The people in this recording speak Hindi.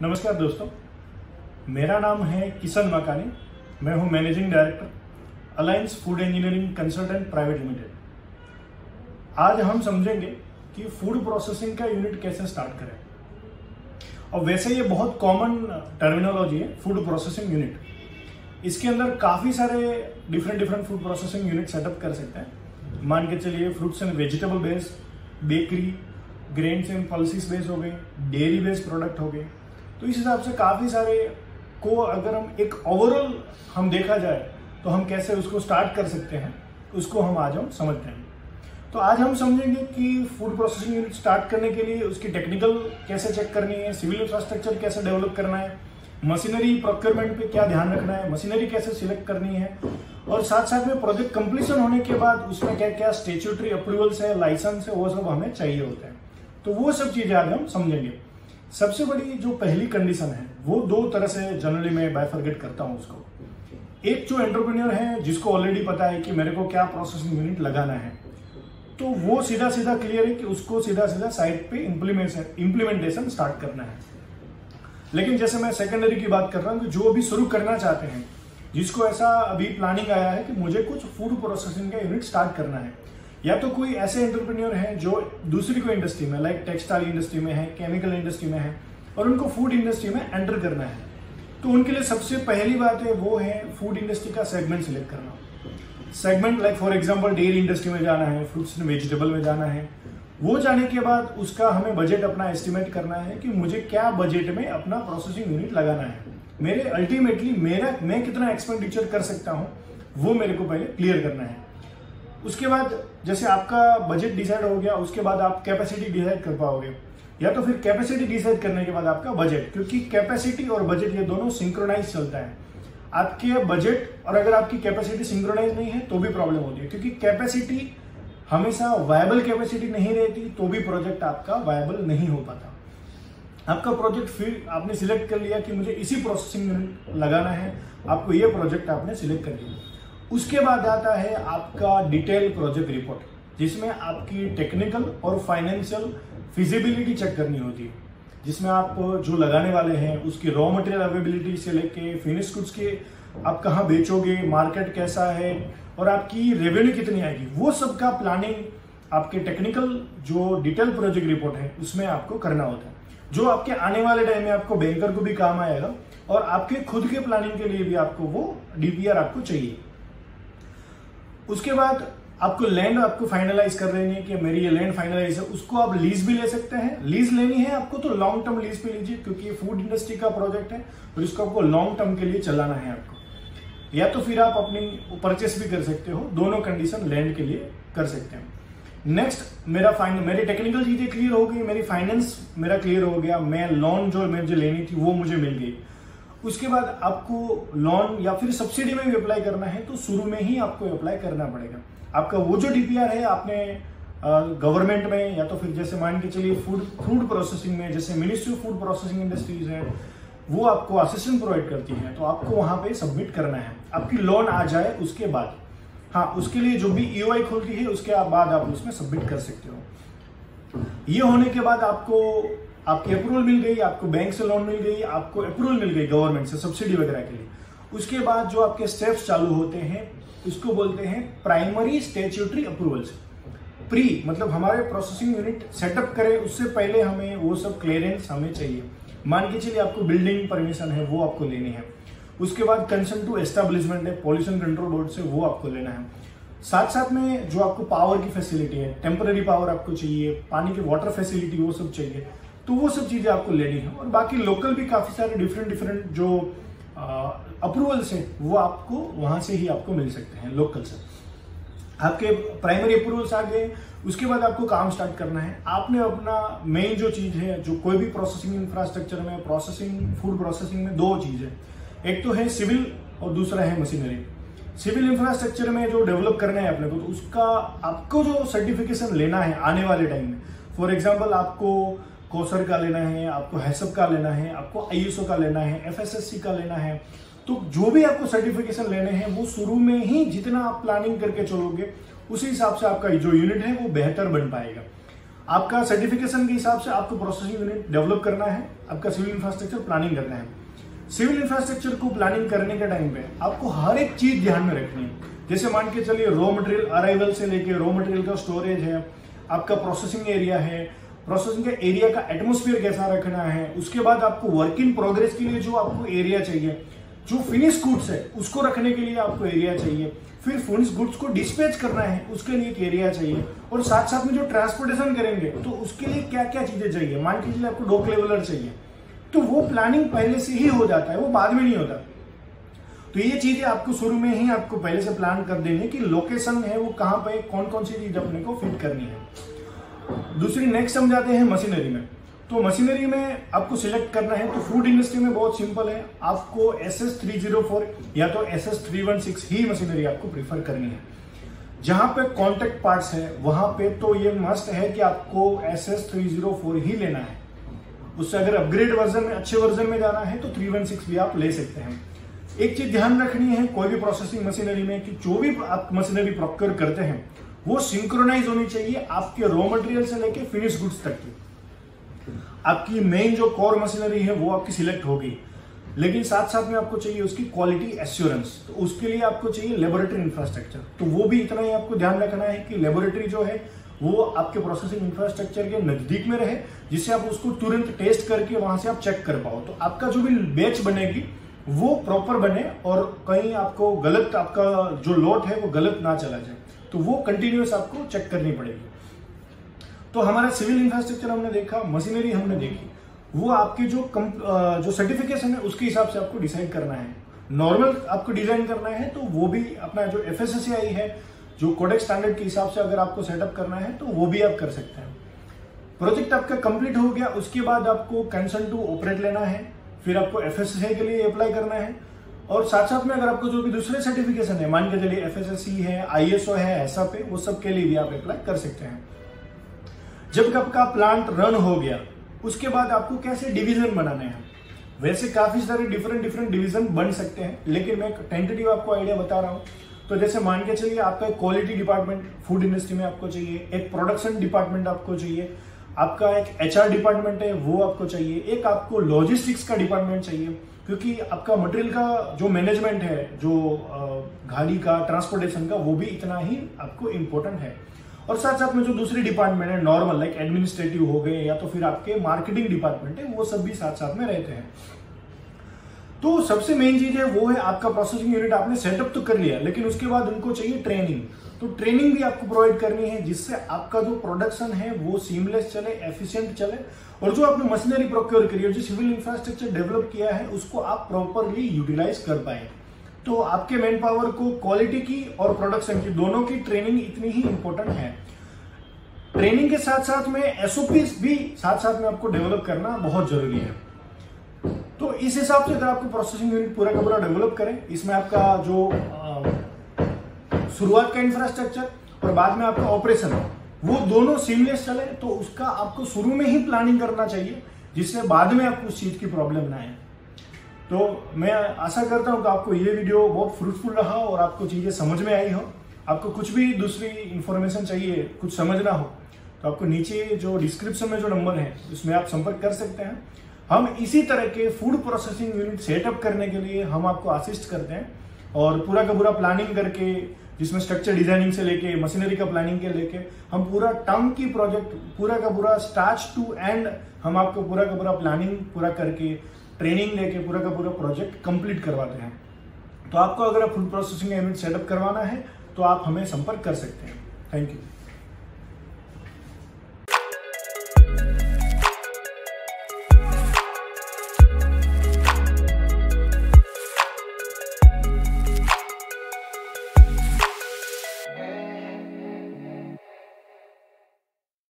नमस्कार दोस्तों, मेरा नाम है किशन मकानी। मैं हूं managing director alliance food engineering consultant private limited. आज हम समझेंगे कि फूड प्रोसेसिंग का यूनिट कैसे स्टार्ट करें। और वैसे ये बहुत कॉमन टर्मिनोलॉजी है, फूड प्रोसेसिंग यूनिट। इसके अंदर काफ़ी सारे different food processing unit setup कर सकते हैं। मान के चलिए fruits and vegetable based, bakery, grains and pulses based हो गए, डेयरी बेस्ड प्रोडक्ट हो गए। तो इस हिसाब से काफ़ी सारे को अगर हम एक ओवरऑल हम देखा जाए तो हम कैसे उसको स्टार्ट कर सकते हैं, उसको आज हम समझते हैं। तो आज हम समझेंगे कि फूड प्रोसेसिंग यूनिट स्टार्ट करने के लिए उसकी टेक्निकल कैसे चेक करनी है, सिविल इंफ्रास्ट्रक्चर कैसे डेवलप करना है, मशीनरी प्रोक्योरमेंट पे क्या ध्यान रखना है, मशीनरी कैसे सिलेक्ट करनी है, और साथ साथ में प्रोजेक्ट कंप्लीशन होने के बाद उसमें क्या क्या स्टेच्यूटरी अप्रूवल्स है, लाइसेंस है, वो सब हमें चाहिए होते हैं। तो वो सब चीजें आज हम समझेंगे। सबसे बड़ी जो पहली कंडीशन है वो दो तरह से जनरली मैं बाइफरगेट करता हूं उसको। एक जो एंटरप्रेन्योर है जिसको ऑलरेडी पता है कि मेरे को क्या प्रोसेसिंग यूनिट लगाना है, तो वो सीधा सीधा क्लियर है कि उसको सीधा सीधा साइट पे इम्प्लीमेंटेशन स्टार्ट करना है। लेकिन जैसे मैं सेकेंडरी की बात कर रहा हूँ कि जो अभी शुरू करना चाहते हैं, जिसको ऐसा अभी प्लानिंग आया है कि मुझे कुछ फूड प्रोसेसिंग का यूनिट स्टार्ट करना है, या तो कोई ऐसे एंटरप्रेन्योर हैं जो दूसरी कोई इंडस्ट्री में लाइक टेक्सटाइल इंडस्ट्री में है, केमिकल इंडस्ट्री में है, और उनको फूड इंडस्ट्री में एंटर करना है, तो उनके लिए सबसे पहली बात है वो है फूड इंडस्ट्री का सेगमेंट सिलेक्ट करना। Segment like for example dairy industry में जाना है, फ्रूट्स एंड वेजिटेबल में जाना है। वो जाने के बाद उसका हमें बजट अपना एस्टिमेट करना है कि मुझे क्या बजट में अपना प्रोसेसिंग यूनिट लगाना है, मेरे अल्टीमेटली मैं कितना एक्सपेंडिचर कर सकता हूँ, वो मेरे को पहले क्लियर करना है। उसके बाद जैसे आपका बजट डिसाइड हो गया, उसके बाद आप कैपेसिटी डिसाइड कर पाओगे, या तो फिर कैपेसिटी डिसाइड करने के बाद आपका बजट, क्योंकि कैपेसिटी और बजट ये दोनों सिंक्रोनाइज चलता है। आपके बजट और अगर आपकी कैपेसिटी सिंक्रोनाइज नहीं है तो भी प्रॉब्लम होती है, क्योंकि कैपेसिटी हमेशा वायबल कैपेसिटी नहीं रहती तो भी प्रोजेक्ट आपका वायबल नहीं हो पाता। आपका प्रोजेक्ट फिर आपने सिलेक्ट कर लिया कि मुझे इसी प्रोसेसिंग यूनिट लगाना है, आपको ये प्रोजेक्ट आपने सिलेक्ट कर लिया। उसके बाद आता है आपका डिटेल प्रोजेक्ट रिपोर्ट, जिसमें आपकी टेक्निकल और फाइनेंशियल फिजिबिलिटी चेक करनी होती है, जिसमें आप जो लगाने वाले हैं उसकी रॉ मटेरियल अवेलेबिलिटी से लेके फिनिश गुड्स के आप कहाँ बेचोगे, मार्केट कैसा है, और आपकी रेवेन्यू कितनी आएगी, वो सब का प्लानिंग आपके टेक्निकल जो डिटेल प्रोजेक्ट रिपोर्ट है उसमें आपको करना होता है, जो आपके आने वाले टाइम में आपको बैंकर को भी काम आएगा और आपके खुद के प्लानिंग के लिए भी आपको वो डीपीआर आपको चाहिए। उसके बाद आपको लैंड आपको फाइनलाइज कर लेनी है कि मेरी ये लैंड फाइनलाइज है, उसको आप लीज भी ले सकते हैं। लीज लेनी है आपको तो लॉन्ग टर्म लीज पे लीजिए, क्योंकि ये फूड इंडस्ट्री का प्रोजेक्ट है और इसको आपको लॉन्ग टर्म के लिए चलाना है आपको, या तो फिर आप अपनी परचेस भी कर सकते हो। दोनों कंडीशन लैंड के लिए कर सकते हैं। नेक्स्ट मेरी टेक्निकल चीजें क्लियर हो गई, मेरी फाइनेंस मेरा क्लियर हो गया, मैं लोन जो मुझे लेनी थी वो मुझे मिल गई। उसके बाद आपको लोन या फिर सब्सिडी में भी अप्लाई करना है तो शुरू में ही आपको अप्लाई करना पड़ेगा। आपका वो जो डीपीआर है आपने गवर्नमेंट में, या तो फिर जैसे मान के चलिए फूड प्रोसेसिंग में, जैसे ministry of food processing industries है, वो आपको असिस्टेंट प्रोवाइड करती है, तो आपको वहां पे सबमिट करना है। आपकी लोन आ जाए उसके बाद, हाँ, उसके लिए जो भी ईओआई खुलती है उसके बाद आप उसमें सबमिट कर सकते हो। ये होने के बाद आपको आपकी अप्रूवल मिल गई, आपको बैंक से लोन मिल गई, आपको अप्रूवल मिल गई गवर्नमेंट से सब्सिडी वगैरह के लिए। उसके बाद जो आपके स्टेप्स चालू होते हैं उसको बोलते हैं प्राइमरी स्टैट्यूटरी अप्रूवल्स। प्री मतलब हमारे प्रोसेसिंग यूनिट सेटअप करें उससे पहले हमें वो सब क्लियरेंस हमें चाहिए। मान के चलिए आपको बिल्डिंग परमिशन है, वो आपको लेनी है। उसके बाद कंसेंट टू एस्टेब्लिशमेंट है पॉल्यूशन कंट्रोल बोर्ड से, वो आपको लेना है। साथ साथ में जो आपको पावर की फैसिलिटी है, टेम्पररी पावर आपको चाहिए, पानी की वाटर फैसिलिटी वो सब चाहिए, तो वो सब चीजें आपको लेनी है। और बाकी लोकल भी काफी सारे डिफरेंट जो अप्रूवल्स है वो आपको वहां से ही आपको मिल सकते हैं, लोकल से। आपके प्राइमरी अप्रूवल्स आ गए, उसके बाद आपको काम स्टार्ट करना है। आपने अपना मेन जो चीज है, जो कोई भी प्रोसेसिंग इंफ्रास्ट्रक्चर में फूड प्रोसेसिंग में दो चीज है, एक तो है सिविल और दूसरा है मशीनरी। सिविल इंफ्रास्ट्रक्चर में जो डेवलप करना है अपने को, तो उसका आपको जो सर्टिफिकेशन लेना है आने वाले टाइम में, फॉर एग्जाम्पल आपको कोसर का लेना है, आपको हैसब का लेना है, आपको आईएसओ का लेना है, एफएसएससी का लेना है, तो जो भी आपको सर्टिफिकेशन लेने हैं वो शुरू में ही जितना आप प्लानिंग करके चलोगे उसी हिसाब से आपका जो यूनिट है वो बेहतर बन पाएगा। आपका सर्टिफिकेशन के हिसाब से आपको प्रोसेसिंग यूनिट डेवलप करना है, आपका सिविल इंफ्रास्ट्रक्चर प्लानिंग करना है। सिविल इंफ्रास्ट्रक्चर को प्लानिंग करने के टाइम पे आपको हर एक चीज ध्यान में रखनी है। जैसे मान के चलिए रॉ मटेरियल अराइवल से लेके रॉ मटेरियल का स्टोरेज है, आपका प्रोसेसिंग एरिया है, प्रोसेसिंग के एरिया का एटमोस्फेयर कैसा रखना है, उसके बाद आपको वर्क इन प्रोग्रेस के लिए जो आपको एरिया चाहिए, जो फिनिश गुड्स है उसको रखने के लिए आपको एरिया चाहिए, फिर फिनिश गुड्स को डिस्पैच करना है उसके लिए एक एरिया चाहिए, और साथ साथ में जो ट्रांसपोर्टेशन करेंगे तो उसके लिए क्या क्या चीजें चाहिए। मान लीजिए आपको डॉक लेवलर चाहिए, तो वो प्लानिंग पहले से ही हो जाता है, वो बाद में नहीं होता। तो ये चीजें आपको शुरू में ही आपको पहले से प्लान कर देनी है कि लोकेशन है वो कहाँ पे, कौन कौन सी चीज अपने को फिट करनी है। दूसरी नेक्स्ट हम जाते हैं मशीनरी में। तो मशीनरी में आपको सिलेक्ट करना है, तो फूड इंडस्ट्री में बहुत सिंपल है, आपको SS304 या तो SS316 ही मशीनरी आपको प्रीफर करनी है। जहां पे कॉन्टेक्ट पार्ट्स है वहां पे तो ये मस्ट है कि आपको SS304 ही लेना है। उससे अगर अपग्रेड वर्जन में, अच्छे वर्जन में जाना है तो 316 भी आप ले सकते हैं। एक चीज ध्यान रखनी है कोई भी प्रोसेसिंग मशीनरी में कि जो भी आप मशीनरी प्रोक्योर करते हैं वो सिंक्रोनाइज होनी चाहिए आपके रॉ मटेरियल से लेके फिनिश गुड्स तक की। आपकी मेन जो कोर मशीनरी है वो आपकी सिलेक्ट होगी, लेकिन साथ साथ में आपको चाहिए उसकी क्वालिटी एश्योरेंस। तो उसके लिए आपको चाहिए लेबोरेटरी इंफ्रास्ट्रक्चर। तो वो भी इतना ही आपको ध्यान रखना है कि लेबोरेटरी जो है वो आपके प्रोसेसिंग इंफ्रास्ट्रक्चर के नजदीक में रहे, जिससे आप उसको तुरंत टेस्ट करके वहां से आप चेक कर पाओ। तो आपका जो भी बैच बनेगी वो प्रॉपर बने और कहीं आपको गलत, आपका जो लोट है वो गलत ना चला जाए, तो वो कंटिन्यूअस आपको चेक करनी पड़ेगी। तो हमारा सिविल इंफ्रास्ट्रक्चर हमने देखा, मशीनरी हमने देखी, वो आपके जो सर्टिफिकेशन है उसके हिसाब से आपको डिसाइड करना है। नॉर्मल आपको डिजाइन करना है तो वो भी अपना जो FSSAI है, जो कोडेक्स स्टैंडर्ड के हिसाब से अगर आपको सेटअप करना है तो वो भी आप कर सकते हैं। प्रोजेक्ट आपका कंप्लीट हो गया, उसके बाद आपको कंसेंट टू ऑपरेट लेना है, फिर आपको FSSAI के लिए अप्लाई करना है, और साथ साथ में अगर आपको जो भी दूसरे सर्टिफिकेशन है, मान के चलिए FSSC है, ISO है, SAP है, वो सब के लिए भी आप अप्लाई कर सकते हैं। जब आपका प्लांट रन हो गया उसके बाद आपको कैसे डिवीजन बनाने हैं। वैसे काफी सारे डिफरेंट डिवीजन बन सकते हैं, लेकिन मैं टेंटेटिव आपको आइडिया बता रहा हूं। तो जैसे मान के चलिए आपका एक क्वालिटी डिपार्टमेंट फूड इंडस्ट्री में आपको चाहिए, एक प्रोडक्शन डिपार्टमेंट आपको चाहिए, आपका एक HR डिपार्टमेंट है वो आपको चाहिए, एक आपको लॉजिस्टिक्स का डिपार्टमेंट चाहिए, क्योंकि आपका मटेरियल का जो मैनेजमेंट है, जो गाड़ी का ट्रांसपोर्टेशन का, वो भी इतना ही आपको इंपॉर्टेंट है। और साथ साथ में जो दूसरी डिपार्टमेंट है नॉर्मल, लाइक एडमिनिस्ट्रेटिव हो गए या तो फिर आपके मार्केटिंग डिपार्टमेंट है, वो सब भी साथ साथ में रहते हैं। तो सबसे मेन चीज है वो है आपका प्रोसेसिंग यूनिट आपने सेटअप तो कर लिया, लेकिन उसके बाद उनको चाहिए ट्रेनिंग। तो ट्रेनिंग भी आपको प्रोवाइड करनी है, जिससे आपका जो प्रोडक्शन है वो सीमलेस चले, एफिशिएंट चले, और जो आपने मशीनरी प्रोक्योर करी है, जो सिविल इंफ्रास्ट्रक्चर डेवलप किया है, उसको आप प्रॉपरली यूटिलाइज कर पाए। तो आपके मैन पावर को क्वालिटी की और प्रोडक्शन की दोनों की ट्रेनिंग इतनी ही इंपॉर्टेंट है। ट्रेनिंग के साथ साथ में SOPs भी साथ साथ में आपको डेवलप करना बहुत जरूरी है। तो इस हिसाब से अगर आपको प्रोसेसिंग यूनिट पूरा का पूरा डेवलप करें, इसमें आपका जो शुरुआत का इंफ्रास्ट्रक्चर और बाद में आपका ऑपरेशन, वो दोनों सीमलेस चले, तो उसका आपको शुरू में ही प्लानिंग करना चाहिए, जिससे बाद में आपको उस चीज की प्रॉब्लम ना आए। तो मैं आशा करता हूं कि आपको ये वीडियो बहुत फ्रूटफुल रहा और आपको चीजें समझ में आई हो। आपको कुछ भी दूसरी इंफॉर्मेशन चाहिए, कुछ समझना हो, तो आपको नीचे जो डिस्क्रिप्शन में जो नंबर है उसमें आप संपर्क कर सकते हैं। हम इसी तरह के फूड प्रोसेसिंग यूनिट सेटअप करने के लिए हम आपको असिस्ट करते हैं, और पूरा का पूरा प्लानिंग करके, जिसमें स्ट्रक्चर डिजाइनिंग से लेके मशीनरी का प्लानिंग के लेके हम पूरा टर्म की प्रोजेक्ट पूरा का पूरा स्टार्ट टू एंड हम आपको पूरा का पूरा प्लानिंग पूरा करके, ट्रेनिंग लेके पूरा का पूरा प्रोजेक्ट कंप्लीट करवाते हैं। तो आपको अगर फूड प्रोसेसिंग यूनिट सेटअप करवाना है तो आप हमें संपर्क कर सकते हैं। Thank you.